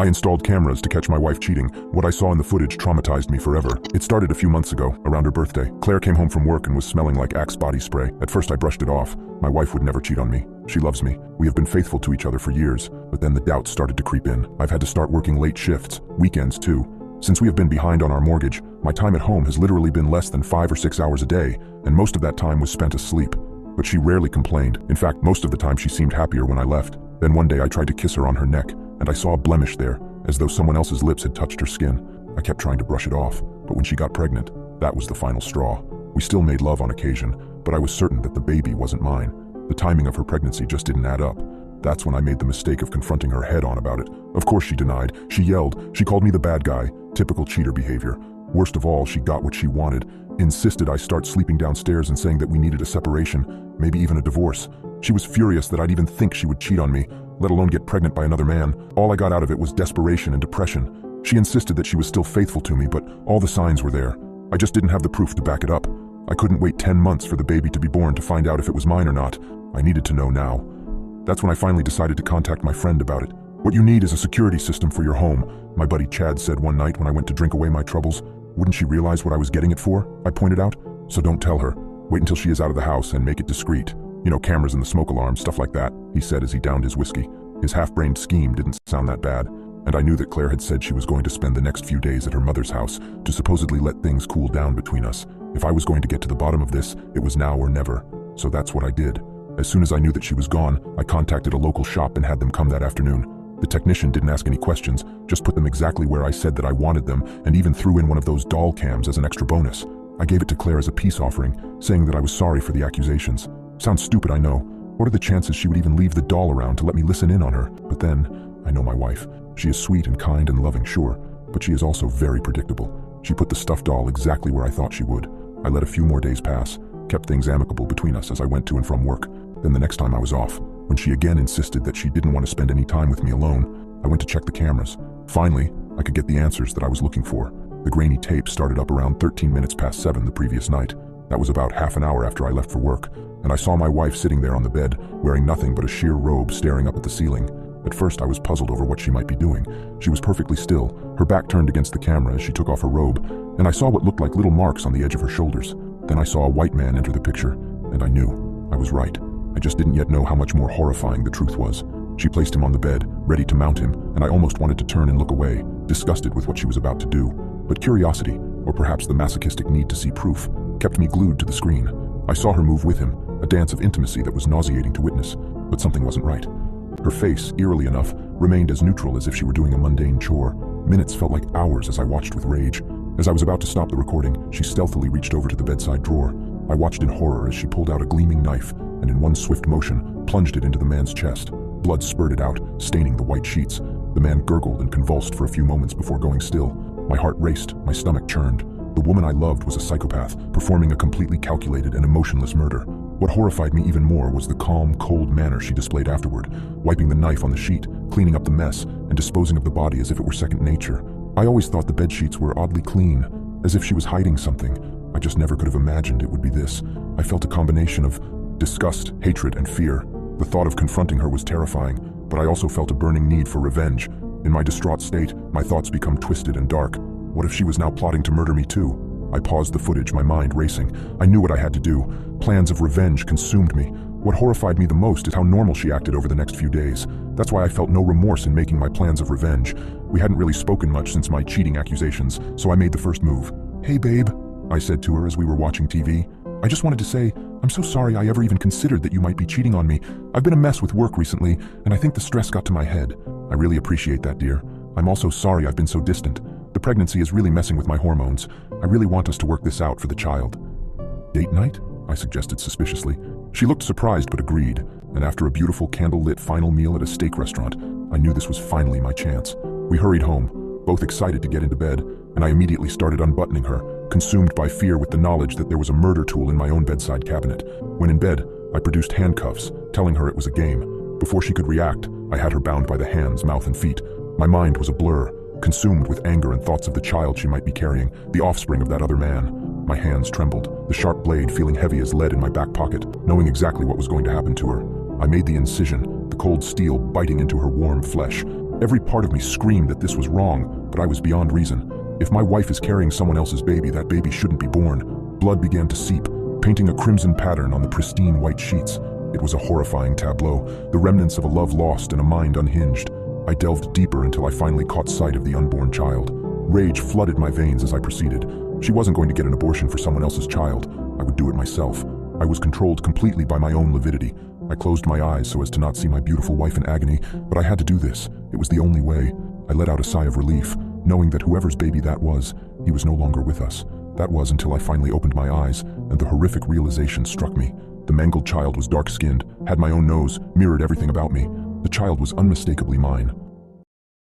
I installed cameras to catch my wife cheating. What I saw in the footage traumatized me forever. It started a few months ago, around her birthday. Claire came home from work and was smelling like Axe body spray. At first I brushed it off. My wife would never cheat on me. She loves me. We have been faithful to each other for years, but then the doubts started to creep in. I've had to start working late shifts, weekends too. Since we have been behind on our mortgage, my time at home has literally been less than 5 or 6 hours a day, and most of that time was spent asleep. But she rarely complained. In fact, most of the time she seemed happier when I left. Then one day I tried to kiss her on her neck, and I saw a blemish there, as though someone else's lips had touched her skin. I kept trying to brush it off, but when she got pregnant, that was the final straw. We still made love on occasion, but I was certain that the baby wasn't mine. The timing of her pregnancy just didn't add up. That's when I made the mistake of confronting her head-on about it. Of course she denied. She yelled. She called me the bad guy. Typical cheater behavior. Worst of all, she got what she wanted. Insisted I start sleeping downstairs and saying that we needed a separation, maybe even a divorce. She was furious that I'd even think she would cheat on me, let alone get pregnant by another man. All I got out of it was desperation and depression. She insisted that she was still faithful to me, but all the signs were there. I just didn't have the proof to back it up. I couldn't wait 10 months for the baby to be born to find out if it was mine or not. I needed to know now. That's when I finally decided to contact my friend about it. What you need is a security system for your home, my buddy Chad said one night when I went to drink away my troubles. Wouldn't she realize what I was getting it for? I pointed out. So don't tell her. Wait until she is out of the house and make it discreet. You know, cameras in the smoke alarm, stuff like that, he said as he downed his whiskey. His half-brained scheme didn't sound that bad, and I knew that Claire had said she was going to spend the next few days at her mother's house to supposedly let things cool down between us. If I was going to get to the bottom of this, it was now or never. So that's what I did. As soon as I knew that she was gone, I contacted a local shop and had them come that afternoon. The technician didn't ask any questions, just put them exactly where I said that I wanted them, and even threw in one of those doll cams as an extra bonus. I gave it to Claire as a peace offering, saying that I was sorry for the accusations. Sounds stupid, I know. What are the chances she would even leave the doll around to let me listen in on her? But then, I know my wife. She is sweet and kind and loving, sure, but she is also very predictable. She put the stuffed doll exactly where I thought she would. I let a few more days pass, kept things amicable between us as I went to and from work. Then the next time I was off, when she again insisted that she didn't want to spend any time with me alone, I went to check the cameras. Finally, I could get the answers that I was looking for. The grainy tape started up around 13 minutes past 7 the previous night. That was about half an hour after I left for work, and I saw my wife sitting there on the bed, wearing nothing but a sheer robe staring up at the ceiling. At first I was puzzled over what she might be doing. She was perfectly still, her back turned against the camera as she took off her robe, and I saw what looked like little marks on the edge of her shoulders. Then I saw a white man enter the picture, and I knew I was right. I just didn't yet know how much more horrifying the truth was. She placed him on the bed, ready to mount him, and I almost wanted to turn and look away, disgusted with what she was about to do. But curiosity, or perhaps the masochistic need to see proof, kept me glued to the screen. I saw her move with him, a dance of intimacy that was nauseating to witness, but something wasn't right. Her face, eerily enough, remained as neutral as if she were doing a mundane chore. Minutes felt like hours as I watched with rage. As I was about to stop the recording, she stealthily reached over to the bedside drawer. I watched in horror as she pulled out a gleaming knife and in one swift motion plunged it into the man's chest. Blood spurted out, staining the white sheets. The man gurgled and convulsed for a few moments before going still. My heart raced, my stomach churned. The woman I loved was a psychopath, performing a completely calculated and emotionless murder. What horrified me even more was the calm, cold manner she displayed afterward, wiping the knife on the sheet, cleaning up the mess, and disposing of the body as if it were second nature. I always thought the bedsheets were oddly clean, as if she was hiding something. I just never could have imagined it would be this. I felt a combination of disgust, hatred, and fear. The thought of confronting her was terrifying, but I also felt a burning need for revenge. In my distraught state, my thoughts become twisted and dark. What if she was now plotting to murder me too? I paused the footage, my mind racing. I knew what I had to do. Plans of revenge consumed me. What horrified me the most is how normal she acted over the next few days. That's why I felt no remorse in making my plans of revenge. We hadn't really spoken much since my cheating accusations, so I made the first move. "Hey babe," I said to her as we were watching TV. "I just wanted to say, I'm so sorry I ever even considered that you might be cheating on me. I've been a mess with work recently, and I think the stress got to my head. I really appreciate that, dear. I'm also sorry I've been so distant. The pregnancy is really messing with my hormones. I really want us to work this out for the child." "Date night?" I suggested suspiciously. She looked surprised but agreed, and after a beautiful candle-lit final meal at a steak restaurant, I knew this was finally my chance. We hurried home, both excited to get into bed, and I immediately started unbuttoning her, consumed by fear with the knowledge that there was a murder tool in my own bedside cabinet. When in bed, I produced handcuffs, telling her it was a game. Before she could react, I had her bound by the hands, mouth, and feet. My mind was a blur, consumed with anger and thoughts of the child she might be carrying, the offspring of that other man. My hands trembled, the sharp blade feeling heavy as lead in my back pocket, knowing exactly what was going to happen to her. I made the incision, the cold steel biting into her warm flesh. Every part of me screamed that this was wrong, but I was beyond reason. If my wife is carrying someone else's baby, that baby shouldn't be born. Blood began to seep, painting a crimson pattern on the pristine white sheets. It was a horrifying tableau, the remnants of a love lost and a mind unhinged. I delved deeper until I finally caught sight of the unborn child. Rage flooded my veins as I proceeded. She wasn't going to get an abortion for someone else's child. I would do it myself. I was controlled completely by my own lividity. I closed my eyes so as to not see my beautiful wife in agony, but I had to do this. It was the only way. I let out a sigh of relief, knowing that whoever's baby that was, he was no longer with us. That was until I finally opened my eyes, and the horrific realization struck me. The mangled child was dark-skinned, had my own nose, mirrored everything about me. The child was unmistakably mine.